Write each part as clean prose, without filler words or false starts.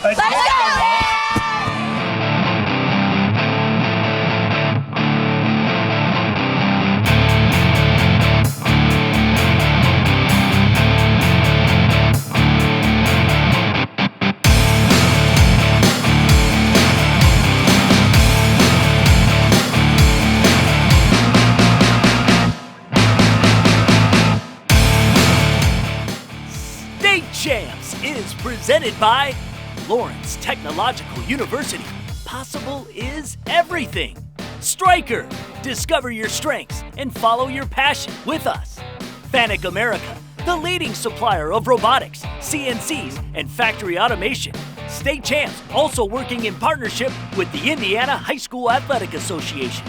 Let's go! CHAMPS is presented by Lawrence Technological University. Possible is everything. Stryker, discover your strengths and follow your passion with us. Fanuc America, the leading supplier of robotics, CNCs, and factory automation. State Champs also working in partnership with the Indiana High School Athletic Association.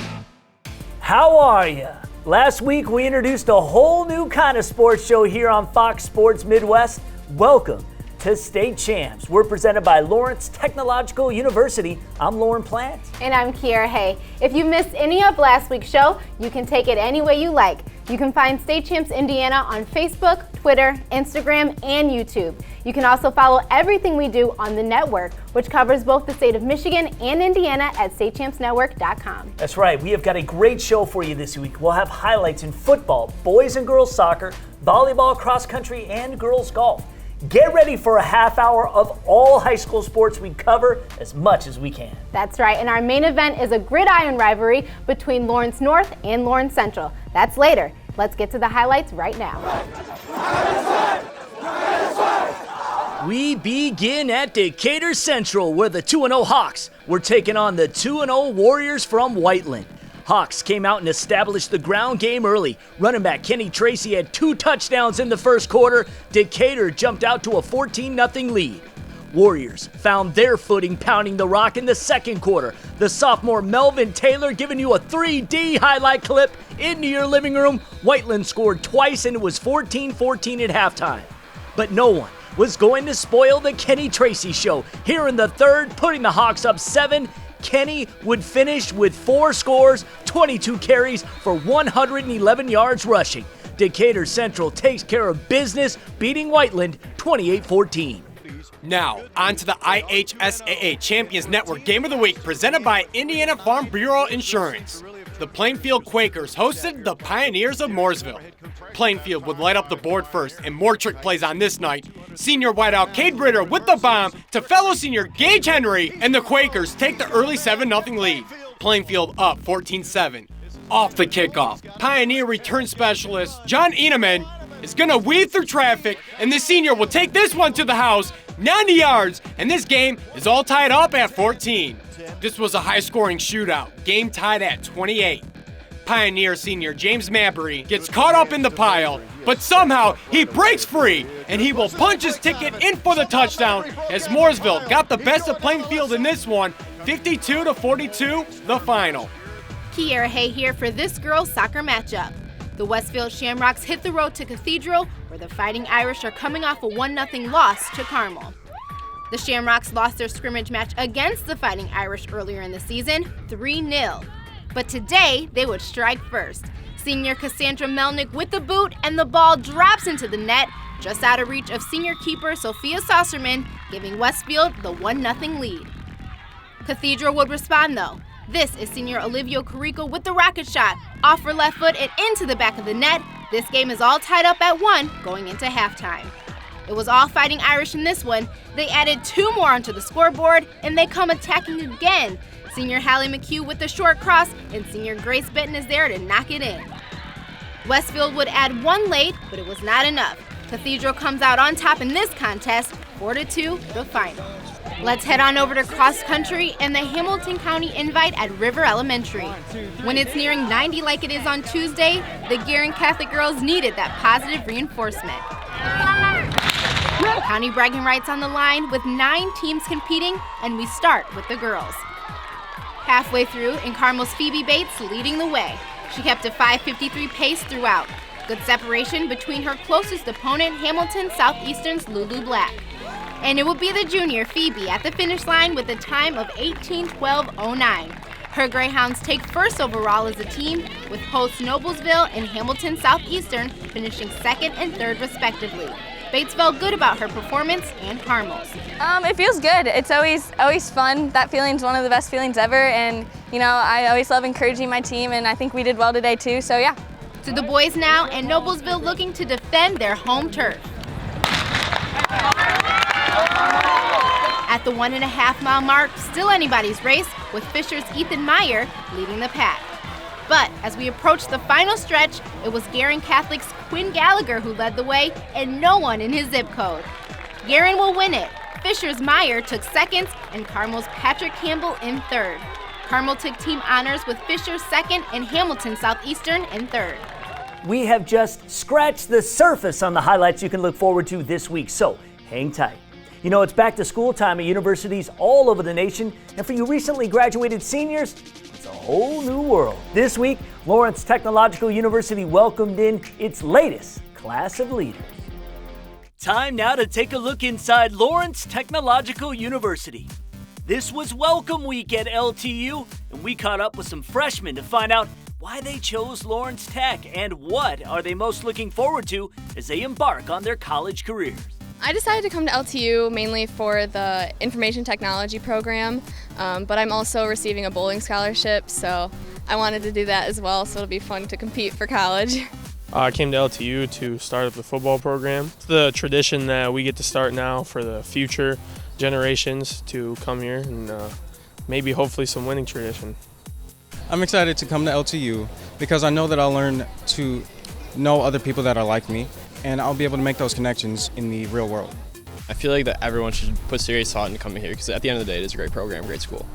How are you? Last week we introduced a whole new kind of sports show here on Fox Sports Midwest. Welcome to State Champs. We're presented by Lawrence Technological University. I'm Lauren Plant. And I'm Kiera Hay. If you missed any of last week's show, you can take it any way you like. You can find State Champs Indiana on Facebook, Twitter, Instagram, and YouTube. You can also follow everything we do on the network, which covers both the state of Michigan and Indiana at statechampsnetwork.com. That's right. We have got a great show for you this week. We'll have highlights in football, boys and girls soccer, volleyball, cross country, and girls golf. Get ready for a half hour of all high school sports. We cover as much as we can. That's right, and our main event is a gridiron rivalry between Lawrence North and Lawrence Central. That's later. Let's get to the highlights right now. We begin at Decatur Central, where the 2-0 Hawks were taking on the 2-0 Warriors from Whiteland. Hawks came out and established the ground game early. Running back Kenny Tracy had 2 touchdowns in the first quarter. Decatur jumped out to a 14-0 lead. Warriors found their footing pounding the rock in the second quarter. The sophomore Melvin Taylor giving you a 3D highlight clip into your living room. Whiteland scored twice and it was 14-14 at halftime. But no one was going to spoil the Kenny Tracy show. Here in the third, putting the Hawks up 7. Kenny would finish with 4 scores, 22 carries for 111 yards rushing. Decatur Central takes care of business, beating Whiteland 28-14. Now, on to the IHSAA Champions Network Game of the Week, presented by Indiana Farm Bureau Insurance. The Plainfield Quakers hosted the Pioneers of Mooresville. Plainfield would light up the board first, and more trick plays on this night. Senior wideout Cade Ritter with the bomb to fellow senior Gage Henry, and the Quakers take the early 7-0 lead. Plainfield up 14-7. Off the kickoff, Pioneer return specialist John Eneman is going to weave through traffic, and the senior will take this one to the house, 90 yards, and this game is all tied up at 14. This was a high-scoring shootout, game tied at 28. Pioneer senior James Mabry gets caught up in the pile, but somehow he breaks free, and he will punch his ticket in for the touchdown as Mooresville got the best of Plainfield in this one, 52-42, the final. Kiera Hay here for this girls' soccer matchup. The Westfield Shamrocks hit the road to Cathedral, where the Fighting Irish are coming off a 1-0 loss to Carmel. The Shamrocks lost their scrimmage match against the Fighting Irish earlier in the season, 3-0. But today, they would strike first. Senior Cassandra Melnick with the boot, and the ball drops into the net, just out of reach of senior keeper Sophia Saucerman, giving Westfield the 1-0 lead. Cathedral would respond though. This is senior Olivia Carrico with the rocket shot, off her left foot and into the back of the net. This game is all tied up at 1 going into halftime. It was all Fighting Irish in this one. They added 2 more onto the scoreboard, and they come attacking again. Senior Hallie McHugh with the short cross, and senior Grace Benton is there to knock it in. Westfield would add 1 late, but it was not enough. Cathedral comes out on top in this contest, 4-2, the final. Let's head on over to cross country and the Hamilton County Invite at River Elementary. When it's nearing 90 like it is on Tuesday, the Guerin Catholic girls needed that positive reinforcement. County bragging rights on the line with 9 teams competing, and we start with the girls. Halfway through, and Carmel's Phoebe Bates leading the way. She kept a 5:53 pace throughout. Good separation between her closest opponent, Hamilton Southeastern's Lulu Black. And it will be the junior Phoebe at the finish line with a time of 18:12:09. Her Greyhounds take first overall as a team, with hosts Noblesville and Hamilton Southeastern finishing second and third respectively. Bates felt good about her performance and Carmel's. It feels good. It's always fun. That feeling's one of the best feelings ever, and I always love encouraging my team, and I think we did well today too, so yeah. To the boys now, and Noblesville looking to defend their home turf. At the 1.5 mile mark, still anybody's race, with Fisher's Ethan Meyer leading the pack. But as we approached the final stretch, it was Guerin Catholic's Quinn Gallagher who led the way, and no one in his zip code. Guerin will win it. Fisher's Meyer took seconds, and Carmel's Patrick Campbell in third. Carmel took team honors with Fisher second and Hamilton Southeastern in third. We have just scratched the surface on the highlights you can look forward to this week, so hang tight. It's back to school time at universities all over the nation, and for you recently graduated seniors, it's a whole new world. This week, Lawrence Technological University welcomed in its latest class of leaders. Time now to take a look inside Lawrence Technological University. This was welcome week at LTU, and we caught up with some freshmen to find out why they chose Lawrence Tech and what are they most looking forward to as they embark on their college careers. I decided to come to LTU mainly for the information technology program, but I'm also receiving a bowling scholarship, so I wanted to do that as well, so it'll be fun to compete for college. I came to LTU to start up the football program. It's the tradition that we get to start now for the future generations to come here and maybe hopefully some winning tradition. I'm excited to come to LTU because I know that I'll learn to know other people that are like me, and I'll be able to make those connections in the real world. I feel like that everyone should put serious thought into coming here because at the end of the day, it is a great program, great school.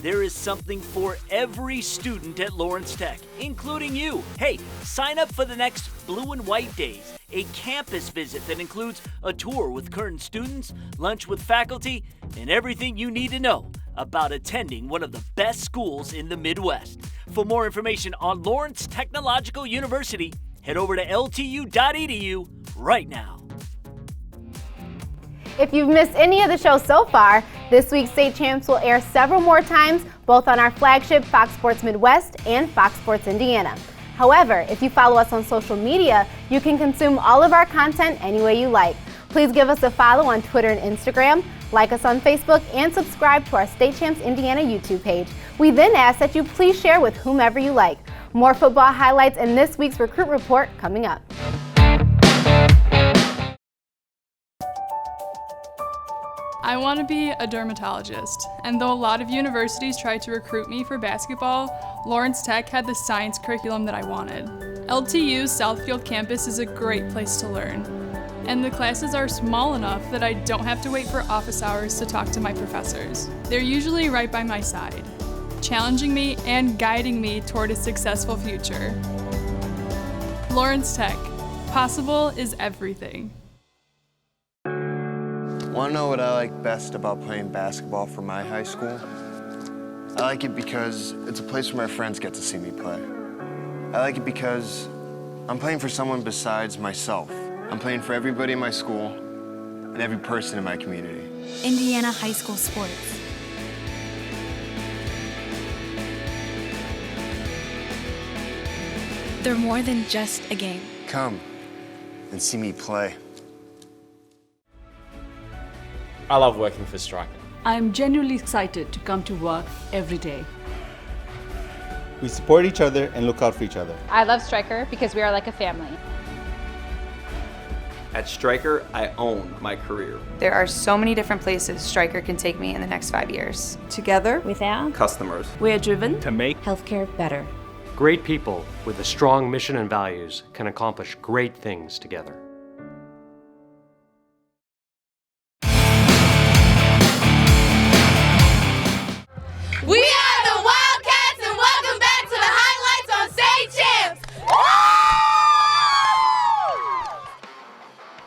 There is something for every student at Lawrence Tech, including you. Hey, sign up for the next Blue and White Days, a campus visit that includes a tour with current students, lunch with faculty, and everything you need to know about attending one of the best schools in the Midwest. For more information on Lawrence Technological University, head over to ltu.edu right now. If you've missed any of the show so far, this week's State Champs will air several more times, both on our flagship Fox Sports Midwest and Fox Sports Indiana. However, if you follow us on social media, you can consume all of our content any way you like. Please give us a follow on Twitter and Instagram, like us on Facebook, and subscribe to our State Champs Indiana YouTube page. We then ask that you please share with whomever you like. More football highlights in this week's Recruit Report coming up. I want to be a dermatologist, and though a lot of universities tried to recruit me for basketball, Lawrence Tech had the science curriculum that I wanted. LTU's Southfield campus is a great place to learn, and the classes are small enough that I don't have to wait for office hours to talk to my professors. They're usually right by my side, challenging me and guiding me toward a successful future. Lawrence Tech, possible is everything. Want to know what I like best about playing basketball for my high school? I like it because it's a place where my friends get to see me play. I like it because I'm playing for someone besides myself. I'm playing for everybody in my school and every person in my community. Indiana high school sports. They're more than just a game. Come and see me play. I love working for Stryker. I'm genuinely excited to come to work every day. We support each other and look out for each other. I love Stryker because we are like a family. At Stryker, I own my career. There are so many different places Stryker can take me in the next 5 years. Together with our customers, we are driven to make healthcare better. Great people with a strong mission and values can accomplish great things together. We are the Wildcats, and welcome back to the highlights on State Champs.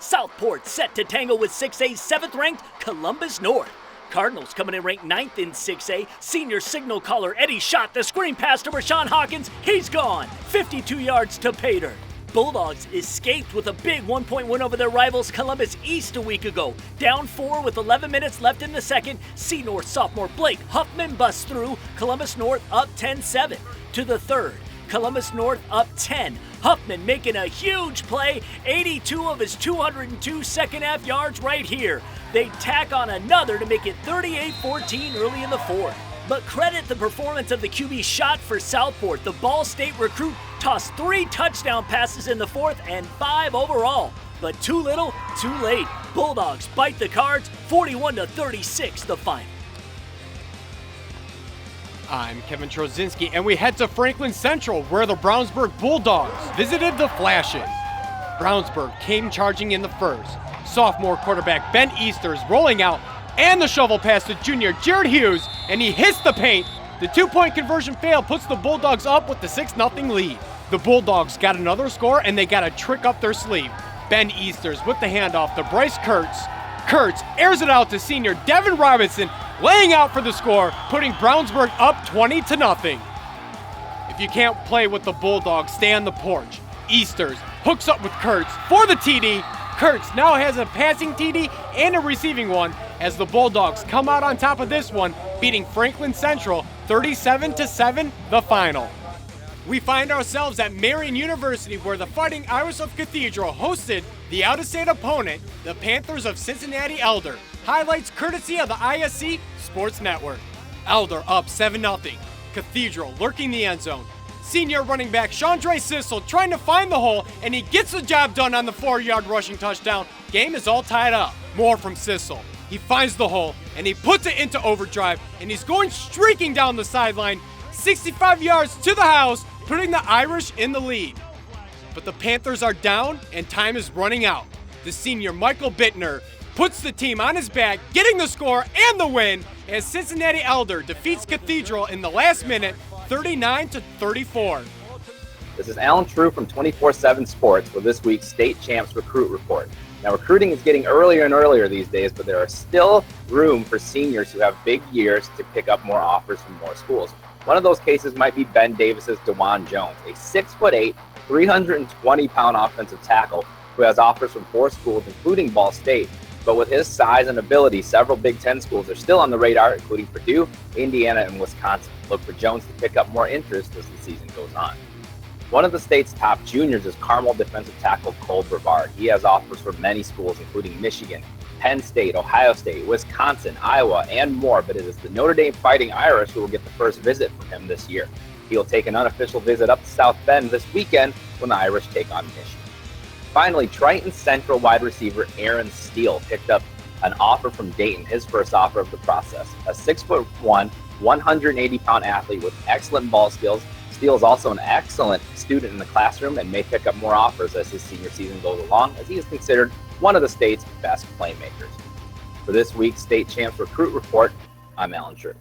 Southport set to tangle with 6A 7th-ranked Columbus North. Cardinals coming in ranked 9th in 6A. Senior signal caller Eddie shot the screen pass to Rashawn Hawkins. He's gone. 52 yards to Pater. Bulldogs escaped with a big 1-point win over their rivals Columbus East a week ago. Down 4 with 11 minutes left in the second. C-North sophomore Blake Huffman busts through. Columbus North up 10-7. To the third. Columbus North up 10. Huffman making a huge play, 82 of his 202 second half yards right here. They tack on another to make it 38-14 early in the fourth. But credit the performance of the QB shot for Southport. The Ball State recruit tossed 3 touchdown passes in the fourth and 5 overall. But too little, too late. Bulldogs bite the Cards, 41-36 the final. I'm Kevin Trozinski, and we head to Franklin Central, where the Brownsburg Bulldogs visited the Flashes. Brownsburg came charging in the first. Sophomore quarterback Ben Easter's rolling out, and the shovel pass to junior Jared Hughes, and he hits the paint. The 2-point conversion fail puts the Bulldogs up with the 6-0 lead. The Bulldogs got another score, and they got a trick up their sleeve. Ben Easters with the handoff to Bryce Kurtz. Kurtz airs it out to senior Devin Robinson, laying out for the score, putting Brownsburg up 20-0. If you can't play with the Bulldogs, stay on the porch. Easters hooks up with Kurtz for the TD. Kurtz now has a passing TD and a receiving one as the Bulldogs come out on top of this one, beating Franklin Central 37-7 the final. We find ourselves at Marian University, where the Fighting Irish of Cathedral hosted the out-of-state opponent, the Panthers of Cincinnati Elder. Highlights courtesy of the ISC Sports Network. Elder up 7-0. Cathedral lurking the end zone. Senior running back Chandre Sissel trying to find the hole, and he gets the job done on the 4-yard rushing touchdown. Game is all tied up. More from Sissel. He finds the hole, and he puts it into overdrive, and he's going streaking down the sideline, 65 yards to the house, putting the Irish in the lead. But the Panthers are down, and time is running out. The senior Michael Bittner puts the team on his back, getting the score and the win, as Cincinnati Elder defeats Cathedral in the last minute, 39-34. This is Alan True from 24/7 Sports for this week's State Champs Recruit Report. Now, recruiting is getting earlier and earlier these days, but there are still room for seniors who have big years to pick up more offers from more schools. One of those cases might be Ben Davis's DeJuan Jones, a 6'8", 320-pound offensive tackle who has offers from 4 schools, including Ball State. But with his size and ability, several Big Ten schools are still on the radar, including Purdue, Indiana, and Wisconsin. Look for Jones to pick up more interest as the season goes on. One of the state's top juniors is Carmel defensive tackle Cole Brevard. He has offers from many schools, including Michigan, Penn State, Ohio State, Wisconsin, Iowa, and more, but it is the Notre Dame Fighting Irish who will get the first visit from him this year. He will take an unofficial visit up to South Bend this weekend when the Irish take on Michigan. Finally, Triton Central wide receiver Aaron Steele picked up an offer from Dayton, his first offer of the process. A 6'1", 180-pound athlete with excellent ball skills, Steele is also an excellent student in the classroom and may pick up more offers as his senior season goes along, as he is considered one of the state's best playmakers. For this week's State Champs Recruit Report, I'm Alan True.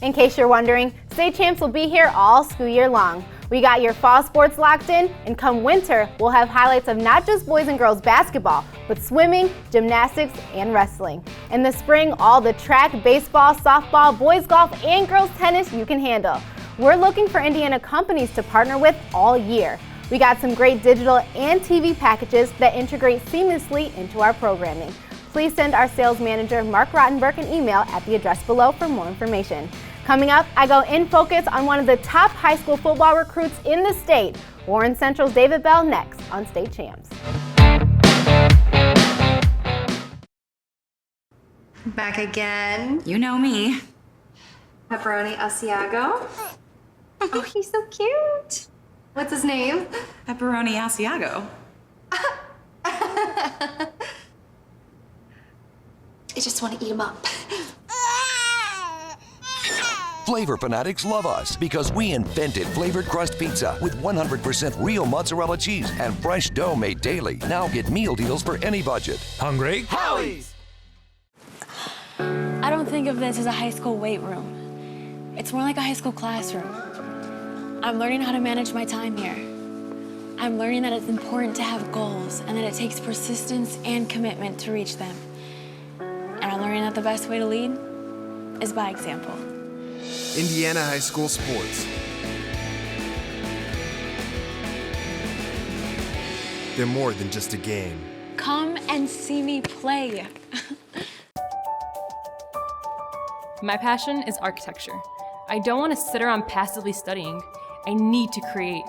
In case you're wondering, State Champs will be here all school year long. We got your fall sports locked in, and come winter, we'll have highlights of not just boys and girls basketball, but swimming, gymnastics, and wrestling. In the spring, all the track, baseball, softball, boys golf, and girls tennis you can handle. We're looking for Indiana companies to partner with all year. We got some great digital and TV packages that integrate seamlessly into our programming. Please send our sales manager, Mark Rottenberg, an email at the address below for more information. Coming up, I go in focus on one of the top high school football recruits in the state, Warren Central's David Bell, next on State Champs. Back again. You know me. Pepperoni Asiago. Oh, he's so cute. What's his name? Pepperoni Asiago. I just want to eat him up. Flavor fanatics love us because we invented flavored crust pizza with 100% real mozzarella cheese and fresh dough made daily. Now get meal deals for any budget. Hungry? Howie's! I don't think of this as a high school weight room. It's more like a high school classroom. I'm learning how to manage my time here. I'm learning that it's important to have goals and that it takes persistence and commitment to reach them. And I'm learning that the best way to lead is by example. Indiana High School Sports. They're more than just a game. Come and see me play. My passion is architecture. I don't want to sit around passively studying. I need to create.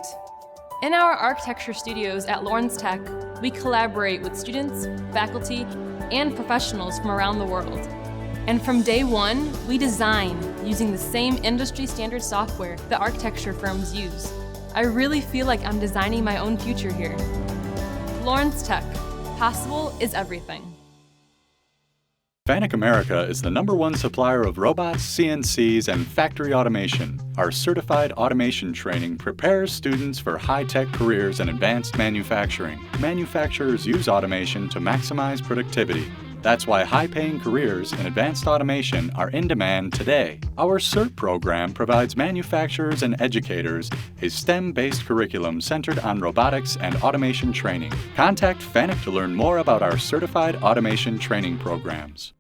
In our architecture studios at Lawrence Tech, we collaborate with students, faculty, and professionals from around the world. And from day one, we design using the same industry standard software that architecture firms use. I really feel like I'm designing my own future here. Lawrence Tech, possible is everything. FANUC America is the #1 supplier of robots, CNCs, and factory automation. Our certified automation training prepares students for high-tech careers in advanced manufacturing. Manufacturers use automation to maximize productivity. That's why high-paying careers in advanced automation are in demand today. Our CERT program provides manufacturers and educators a STEM-based curriculum centered on robotics and automation training. Contact FANUC to learn more about our certified automation training programs.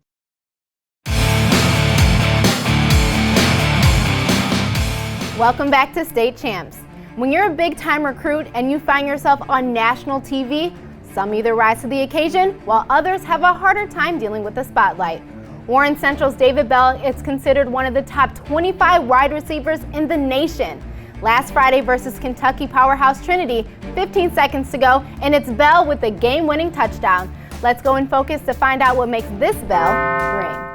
Welcome back to State Champs. When you're a big-time recruit and you find yourself on national TV, some either rise to the occasion, while others have a harder time dealing with the spotlight. Warren Central's David Bell is considered one of the top 25 wide receivers in the nation. Last Friday versus Kentucky powerhouse Trinity, 15 seconds to go, and it's Bell with the game-winning touchdown. Let's go and focus to find out what makes this Bell ring.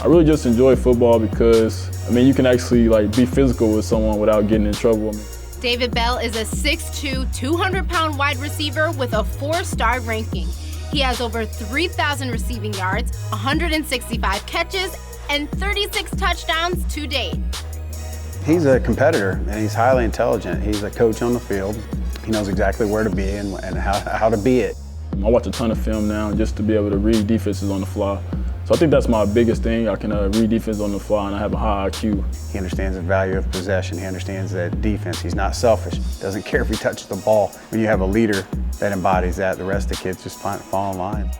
I really just enjoy football because, you can actually be physical with someone without getting in trouble. David Bell is a 6'2", 200-pound wide receiver with a 4-star ranking. He has over 3,000 receiving yards, 165 catches, and 36 touchdowns to date. He's a competitor, and he's highly intelligent. He's a coach on the field. He knows exactly where to be and how to be it. I watch a ton of film now just to be able to read defenses on the fly. So I think that's my biggest thing. I can read defense on the fly, and I have a high IQ. He understands the value of possession. He understands that defense. He's not selfish. Doesn't care if he touches the ball. When you have a leader that embodies that, the rest of the kids just fall in line.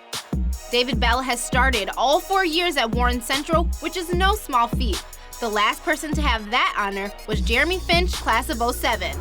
David Bell has started all 4 years at Warren Central, which is no small feat. The last person to have that honor was Jeremy Finch, class of '07.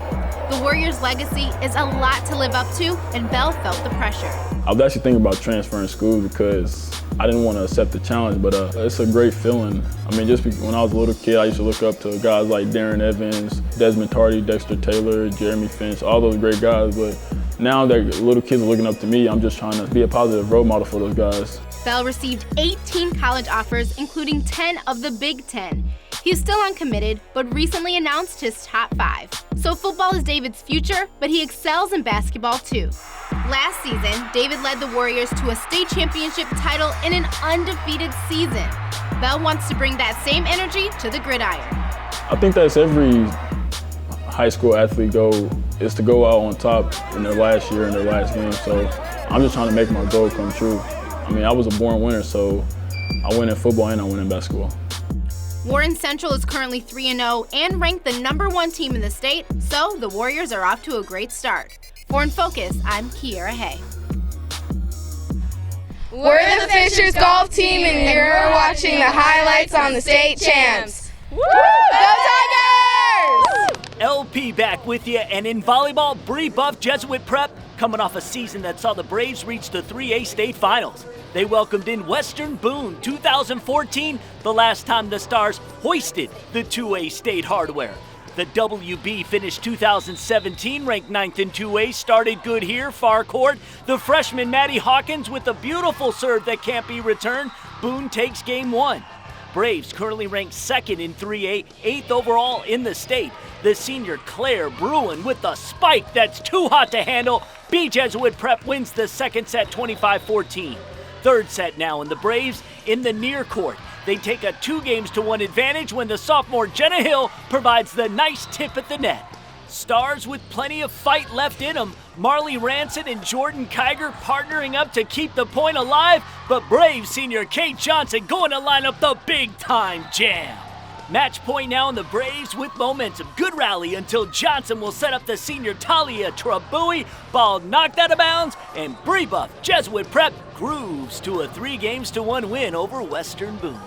The Warriors' legacy is a lot to live up to, and Bell felt the pressure. I was actually thinking about transferring schools because I didn't want to accept the challenge, but it's a great feeling. Just when I was a little kid, I used to look up to guys like Darren Evans, Desmond Tardy, Dexter Taylor, Jeremy Finch, all those great guys. But now that little kids are looking up to me, I'm just trying to be a positive role model for those guys. Bell received 18 college offers, including 10 of the Big Ten. He's still uncommitted, but recently announced his top 5. So football is David's future, but he excels in basketball too. Last season, David led the Warriors to a state championship title in an undefeated season. Bell wants to bring that same energy to the gridiron. I think that's every high school athlete goal, is to go out on top in their last year, in their last game. So I'm just trying to make my goal come true. I was a born winner, so I win in football and I win in basketball. Warren Central is currently 3-0 and ranked the #1 team in the state, so the Warriors are off to a great start. For In Focus, I'm Kiera Hay. We're the Fishers golf team, and you're watching the highlights on the State Champs. Woo! Go Tigers! LP back with you, and in volleyball, Bree Buff Jesuit Prep coming off a season that saw the Braves reach the 3A state finals. They welcomed in Western Boone 2014, the last time the Stars hoisted the 2A state hardware. The WB finished 2017, ranked 9th in 2A, started good here, far court. The freshman Maddie Hawkins with a beautiful serve that can't be returned. Boone takes game 1. Braves currently ranked 2nd in 3A, 8th overall in the state. The senior Claire Bruin with the spike that's too hot to handle. B Jesuit Prep wins the second set 25-14. Third set now, and the Braves in the near court. They take a 2-1 advantage when the sophomore Jenna Hill provides the nice tip at the net. Stars with plenty of fight left in them. Marley Ranson and Jordan Kiger partnering up to keep the point alive, but Braves senior Kate Johnson going to line up the big-time jam. Match point now in the Braves with momentum. Good rally until Johnson will set up the senior Talia Trabui. Ball knocked out of bounds, and Bree Buff Jesuit Prep grooves to a 3-1 win over Western Boone.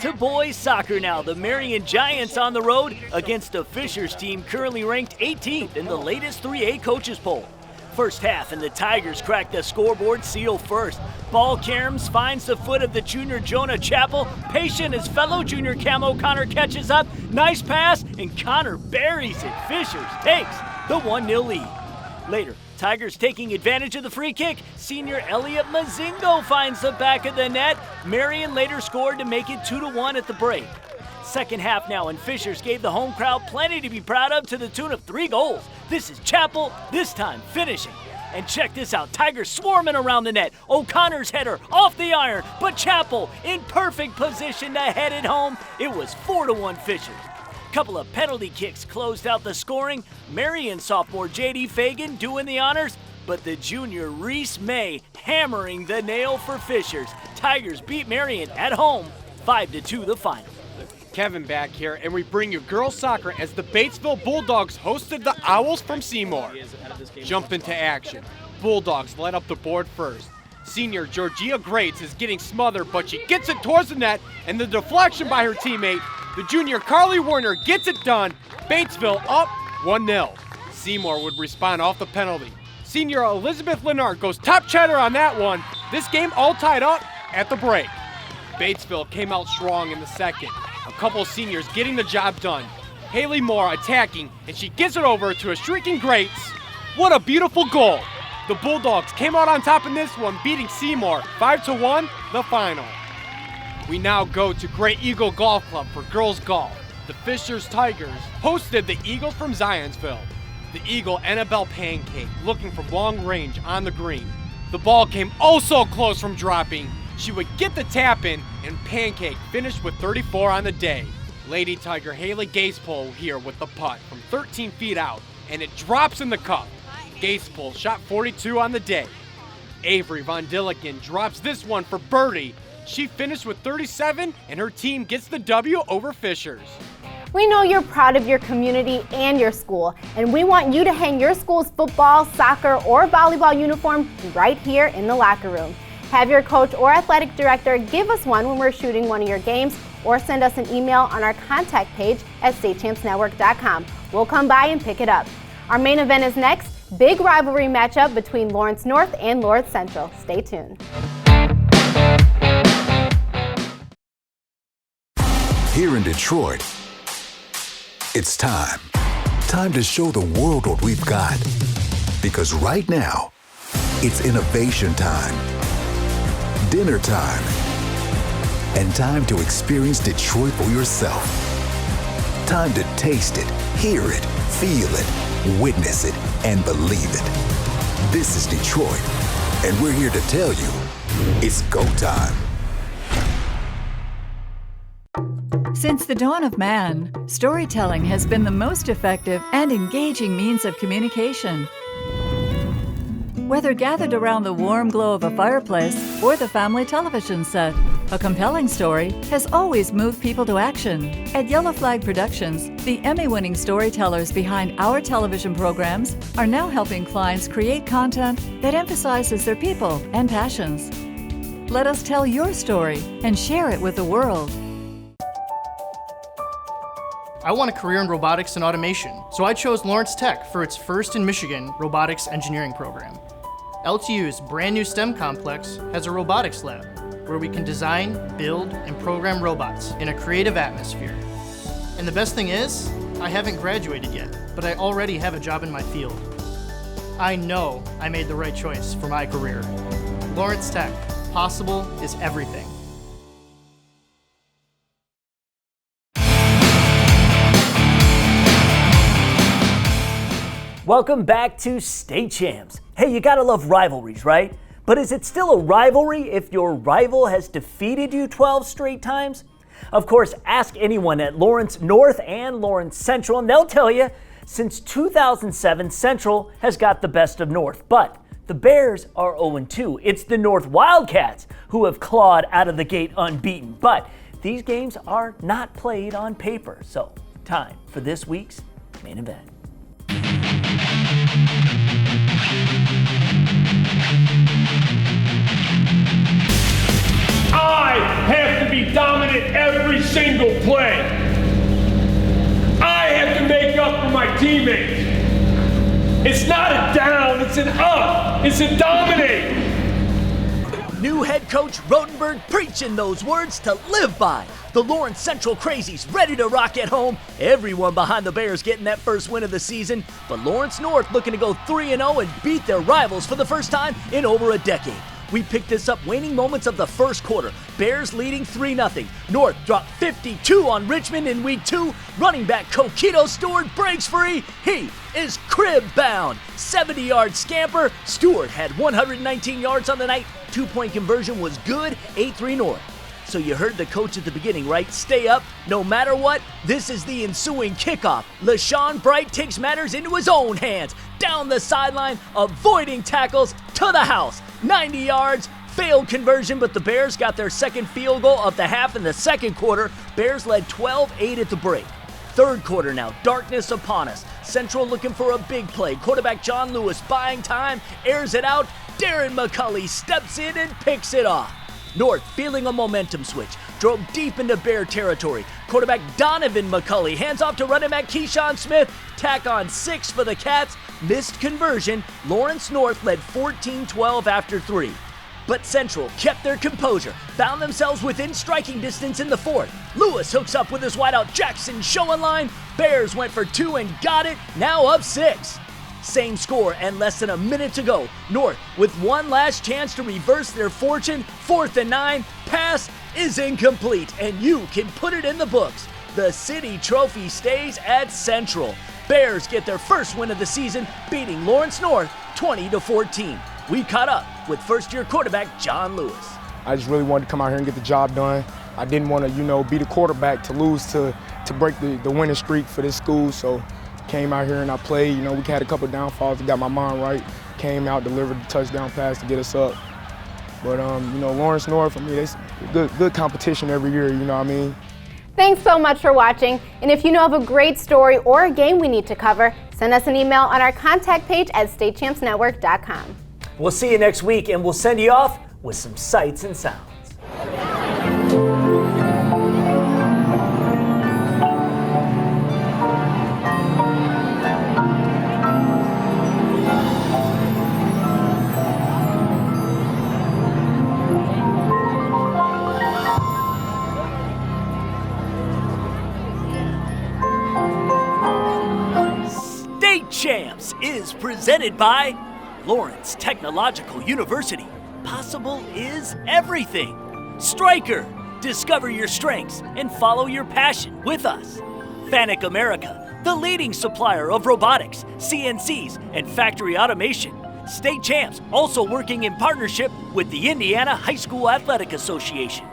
To boys soccer now, the Marion Giants on the road against a Fishers team currently ranked 18th in the latest 3A coaches poll. First half, and the Tigers crack the scoreboard seal first. Ball caroms finds the foot of the junior Jonah Chappell. Patient as fellow junior Camo Connor catches up. Nice pass, and Connor buries it. Fishers takes the 1-0 lead. Later, Tigers taking advantage of the free kick. Senior Elliot Mazingo finds the back of the net. Marion later scored to make it 2-1 at the break. Second half now, and Fishers gave the home crowd plenty to be proud of to the tune of 3 goals. This is Chappell, this time finishing. And check this out, Tigers swarming around the net. O'Connor's header off the iron, but Chappell in perfect position to head it home. It was 4-1 Fishers. Couple of penalty kicks closed out the scoring. Marion sophomore J.D. Fagan doing the honors, but the junior Reese May hammering the nail for Fishers. Tigers beat Marion at home, 5-2 the final. Kevin back here, and we bring you girls soccer as the Batesville Bulldogs hosted the Owls from Seymour. Jump into action. Bulldogs led up the board first. Senior Georgia Grates is getting smothered, but she gets it towards the net, and the deflection by her teammate, the junior Carly Werner, gets it done. Batesville up 1-0. Seymour would respond off the penalty. Senior Elizabeth Lennart goes top cheddar on that one. This game all tied up at the break. Batesville came out strong in the second. A couple seniors getting the job done. Haley Moore attacking, and she gives it over to a shrieking Grates. What a beautiful goal. The Bulldogs came out on top in this one, beating Seymour 5-1, the final. We now go to Great Eagle Golf Club for girls golf. The Fishers Tigers hosted the Eagle from Zionsville. The Eagle Annabelle Pancake looking from long range on the green. The ball came oh so close from dropping. She would get the tap in, and Pancake finished with 34 on the day. Lady Tiger Haley Gasepole here with the putt from 13 feet out, and it drops in the cup. Gasepole shot 42 on the day. Avery Von Dilliken drops this one for birdie. She finished with 37, and her team gets the W over Fishers. We know you're proud of your community and your school, and we want you to hang your school's football, soccer, or volleyball uniform right here in the locker room. Have your coach or athletic director give us one when we're shooting one of your games, or send us an email on our contact page at statechampsnetwork.com. We'll come by and pick it up. Our main event is next, big rivalry matchup between Lawrence North and Lawrence Central. Stay tuned. Here in Detroit, it's time. Time to show the world what we've got. Because right now, it's innovation time. Dinner time, and time to experience Detroit for yourself. Time to taste it, hear it, feel it, witness it, and believe it. This is Detroit, and we're here to tell you, it's go time. Since the dawn of man, storytelling has been the most effective and engaging means of communication. Whether gathered around the warm glow of a fireplace or the family television set, a compelling story has always moved people to action. At Yellow Flag Productions, the Emmy-winning storytellers behind our television programs are now helping clients create content that emphasizes their people and passions. Let us tell your story and share it with the world. I want a career in robotics and automation, so I chose Lawrence Tech for its first in Michigan robotics engineering program. LTU's brand new STEM complex has a robotics lab where we can design, build, and program robots in a creative atmosphere. And the best thing is, I haven't graduated yet, but I already have a job in my field. I know I made the right choice for my career. Lawrence Tech, possible is everything. Welcome back to State Champs. Hey, you gotta love rivalries, right? But is it still a rivalry if your rival has defeated you 12 straight times? Of course, ask anyone at Lawrence North and Lawrence Central, and they'll tell you, since 2007, Central has got the best of North. But the Bears are 0-2. It's the North Wildcats who have clawed out of the gate unbeaten. But these games are not played on paper. So, time for this week's main event. I have to be dominant every single play. I have to make up for my teammates. It's not a down, It's an up. It's a dominate. New head coach Rotenberg preaching those words to live by. The Lawrence Central Crazies ready to rock at home. Everyone behind the Bears getting that first win of the season. But Lawrence North looking to go 3-0 and beat their rivals for the first time in over a decade. We picked this up waning moments of the first quarter. Bears leading 3-0. North dropped 52 on Richmond in week 2. Running back Coquito Stewart breaks free. He is crib bound. 70-yard scamper. Stewart had 119 yards on the night. 2-point conversion was good. 8-3 North. So you heard the coach at the beginning, right? Stay up, no matter what. This is the ensuing kickoff. LaShawn Bright takes matters into his own hands. Down the sideline, avoiding tackles, to the house. 90 yards, failed conversion, but the Bears got their second field goal of the half in the second quarter. Bears led 12-8 at the break. Third quarter now, darkness upon us. Central looking for a big play. Quarterback John Lewis buying time, airs it out. Darren McCulley steps in and picks it off. North feeling a momentum switch, drove deep into Bear territory. Quarterback Donovan McCulley hands off to running back Keyshawn Smith. Tack on 6 for the Cats. Missed conversion. Lawrence North led 14-12 after 3. But Central kept their composure, found themselves within striking distance in the fourth. Lewis hooks up with his wideout Jackson showing line. Bears went for 2 and got it, now up 6. Same score and less than a minute to go. North with one last chance to reverse their fortune. 4th and 9. Pass is incomplete, and you can put it in the books. The city trophy stays at Central. Bears get their first win of the season, beating Lawrence North 20-14. We caught up with first-year quarterback John Lewis. I just really wanted to come out here and get the job done. I didn't want to, be the quarterback to lose to break the winning streak for this school. So came out here and I played. We had a couple of downfalls. I got my mind right. Came out, delivered the touchdown pass to get us up. But Lawrence North, it's good competition every year. You know what I mean? Thanks so much for watching. And if you know of a great story or a game we need to cover, send us an email on our contact page at statechampsnetwork.com. We'll see you next week, and we'll send you off with some sights and sounds. State Champs is presented by Lawrence Technological University. Possible is everything. Stryker, discover your strengths and follow your passion with us. Fanuc America, the leading supplier of robotics, CNCs, and factory automation. State Champs also working in partnership with the Indiana High School Athletic Association.